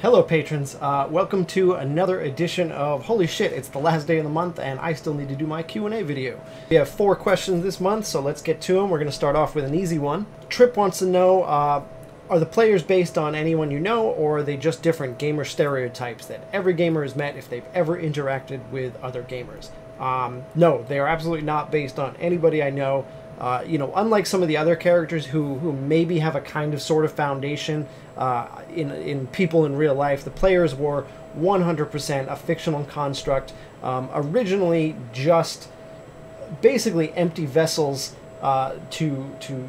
Hello patrons, welcome to another edition of Holy Shit, it's the last day of the month and I still need to do my Q&A video. We have 4 questions this month, so let's get to them. We're going to start off with an easy one. Trip wants to know, are the players based on anyone you know, or are they just different gamer stereotypes that every gamer has met if they've ever interacted with other gamers? No, they are absolutely not based on anybody I know. Unlike some of the other characters who maybe have a kind of sort of foundation in people in real life, the players were 100% a fictional construct, originally just basically empty vessels to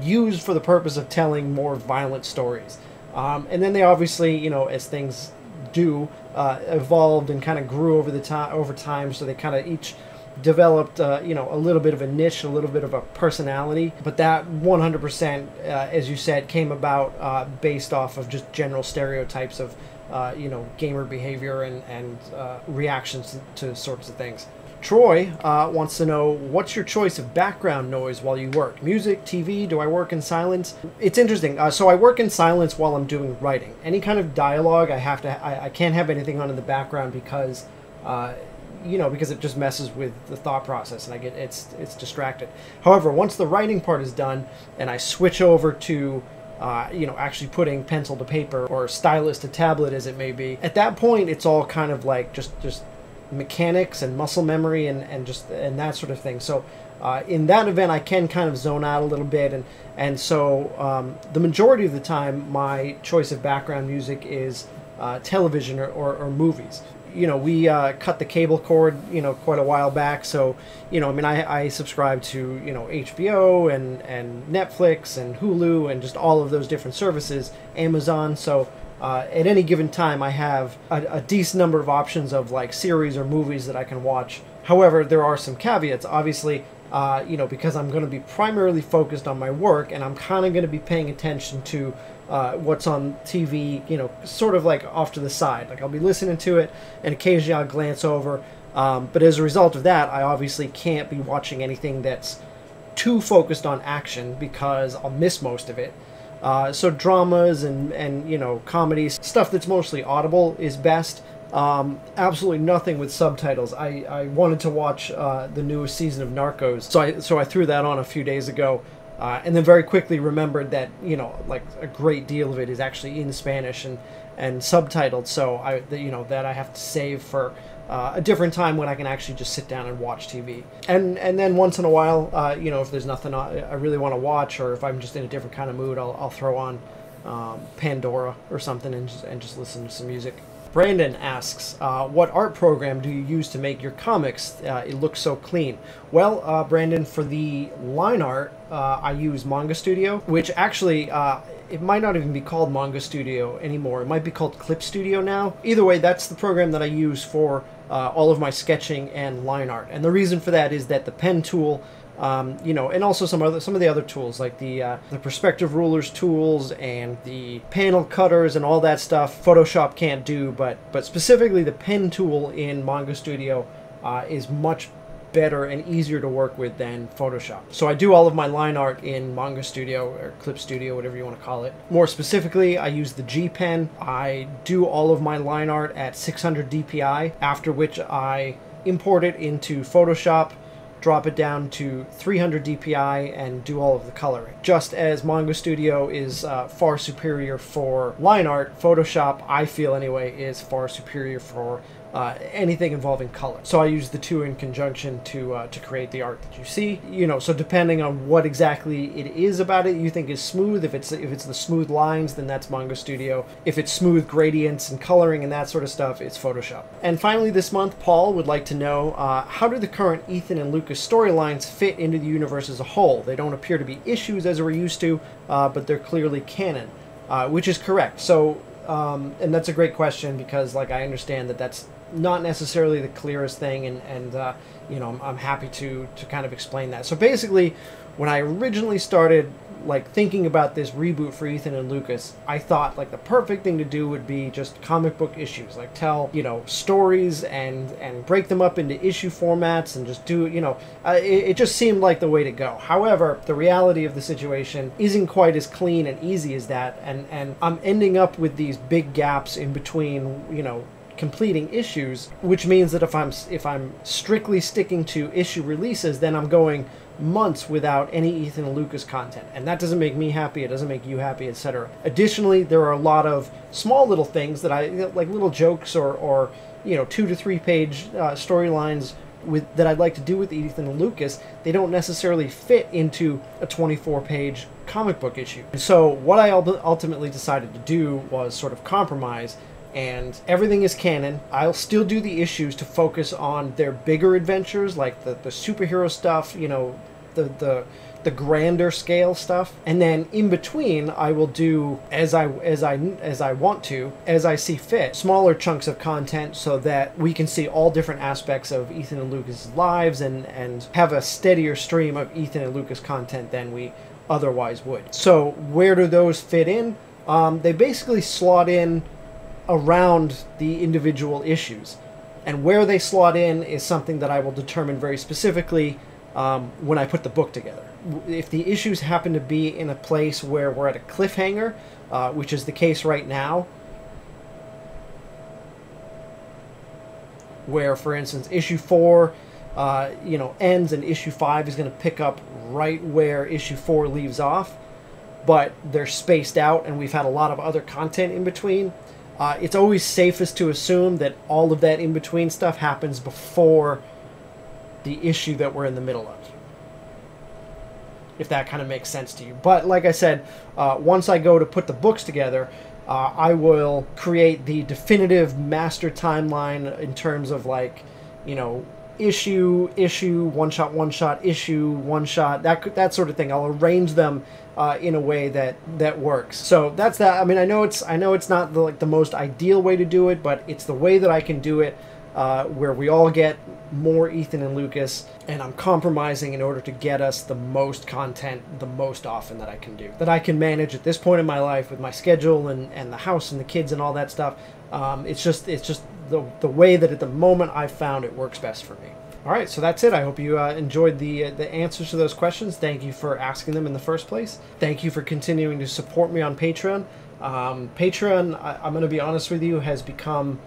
use for the purpose of telling more violent stories. And then they obviously, as things do, evolved and kind of grew over time, so they kind of each developed a little bit of a niche, a little bit of a personality, but that 100%, as you said, came about based off of just general stereotypes of gamer behavior and reactions to sorts of things. Troy wants to know, what's your choice of background noise while you work? Music, TV, do I work in silence? It's interesting. So I work in silence while I'm doing writing. Any kind of dialogue, I can't have anything on in the background because because it just messes with the thought process and it's distracted. However, once the writing part is done and I switch over to actually putting pencil to paper or stylus to tablet as it may be, at that point it's all kind of like just mechanics and muscle memory and that sort of thing. So in that event I can kind of zone out a little bit, and so the majority of the time my choice of background music is television or movies. We cut the cable cord, quite a while back. So, I subscribe to, HBO and Netflix and Hulu and just all of those different services, Amazon. So at any given time, I have a decent number of options of like series or movies that I can watch. However, there are some caveats. Obviously, because I'm going to be primarily focused on my work and I'm kind of going to be paying attention to what's on TV, sort of like off to the side. Like I'll be listening to it and occasionally I'll glance over. But as a result of that, I obviously can't be watching anything that's too focused on action because I'll miss most of it. So dramas and comedies, stuff that's mostly audible is best. Absolutely nothing with subtitles. I wanted to watch the newest season of Narcos, so I threw that on a few days ago. And then very quickly remembered that, like a great deal of it is actually in Spanish and subtitled. So that I have to save for a different time when I can actually just sit down and watch TV. And then once in a while, if there's nothing I really want to watch, or if I'm just in a different kind of mood, I'll throw on Pandora or something and just listen to some music. Brandon asks, what art program do you use to make your comics? It looks so clean. Well, Brandon, for the line art, I use Manga Studio, which actually, it might not even be called Manga Studio anymore. It might be called Clip Studio now. Either way, that's the program that I use for all of my sketching and line art. And the reason for that is that the pen tool, and also some of the other tools like the perspective rulers tools and the panel cutters and all that stuff, Photoshop can't do, but specifically the pen tool in Manga Studio is much better and easier to work with than Photoshop. So I do all of my line art in Manga Studio or Clip Studio, whatever you want to call it. More specifically, I use the G Pen. I do all of my line art at 600 DPI, after which I import it into Photoshop, drop it down to 300 DPI, and do all of the coloring. Just as Manga Studio is far superior for line art, Photoshop, I feel anyway, is far superior for anything involving color. So I use the two in conjunction to create the art that you see. So depending on what exactly it is about it you think is smooth, if it's the smooth lines, then that's Manga Studio. If it's smooth gradients and coloring and that sort of stuff, it's Photoshop. And finally this month, Paul would like to know, how do the current Ethan and Lucas storylines fit into the universe as a whole? They don't appear to be issues as we're used to, but they're clearly canon, which is correct. So, and that's a great question because, like, I understand that that's not necessarily the clearest thing, and I'm happy to kind of explain that. So basically, when I originally started like thinking about this reboot for Ethan and Lucas, I thought like the perfect thing to do would be just comic book issues, like tell, you know, stories and break them up into issue formats and just do, you know, it just seemed like the way to go. However, the reality of the situation isn't quite as clean and easy as that, and I'm ending up with these big gaps in between, you know, completing issues, which means that if I'm strictly sticking to issue releases, then I'm going months without any Ethan and Lucas content, and that doesn't make me happy, it doesn't make you happy, etc. Additionally, there are a lot of small little things that I like, little jokes or you know, 2 to 3 page storylines that I'd like to do with Ethan and Lucas. They don't necessarily fit into a 24-page comic book issue. And so what I ultimately decided to do was sort of compromise, and everything is canon. I'll still do the issues to focus on their bigger adventures, like the superhero stuff, you know, the grander scale stuff, and then in between I will do as I want to, as I see fit, smaller chunks of content so that we can see all different aspects of Ethan and Lucas' lives and have a steadier stream of Ethan and Lucas content than we otherwise would. So where do those fit in? They basically slot in around the individual issues, and where they slot in is something that I will determine very specifically when I put the book together. If the issues happen to be in a place where we're at a cliffhanger, which is the case right now, where, for instance, issue 4 you know, ends and issue 5 is going to pick up right where issue 4 leaves off, but they're spaced out and we've had a lot of other content in between, it's always safest to assume that all of that in-between stuff happens before the issue that we're in the middle of, if that kind of makes sense to you. But like I said, once I go to put the books together, I will create the definitive master timeline in terms of, like, you know, issue, one shot, issue, one shot, that sort of thing. I'll arrange them in a way that works. So that's that. I mean, I know it's not the most ideal way to do it, but it's the way that I can do it, where we all get more Ethan and Lucas, and I'm compromising in order to get us the most content the most often that I can do, that I can manage at this point in my life with my schedule and the house and the kids and all that stuff. It's just the way that at the moment I've found it works best for me. All right, so that's it. I hope you enjoyed the answers to those questions. Thank you for asking them in the first place. Thank you for continuing to support me on Patreon. Patreon, I'm going to be honest with you, has become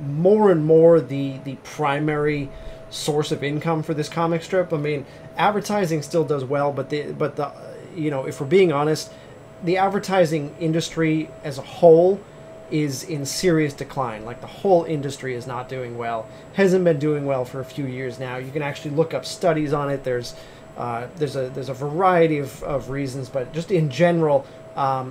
more and more the primary source of income for this comic strip. I mean, advertising still does well, but the you know, if we're being honest, the advertising industry as a whole is in serious decline. Like, the whole industry is not doing well, hasn't been doing well for a few years now. You can actually look up studies on it. There's a variety of reasons, but just in general,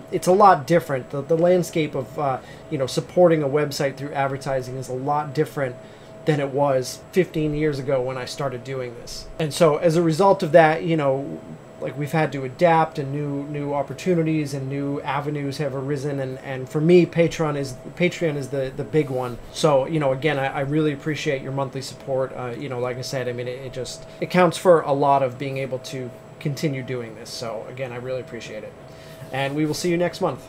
it's a lot different. The landscape of you know, supporting a website through advertising is a lot different than it was 15 years ago when I started doing this. And so as a result of that, you know, like, we've had to adapt, and new opportunities and new avenues have arisen, and for me, Patreon is the big one. So, you know, again, I really appreciate your monthly support. You know, like I said, I mean, it counts for a lot of being able to continue doing this. So again, I really appreciate it, and we will see you next month.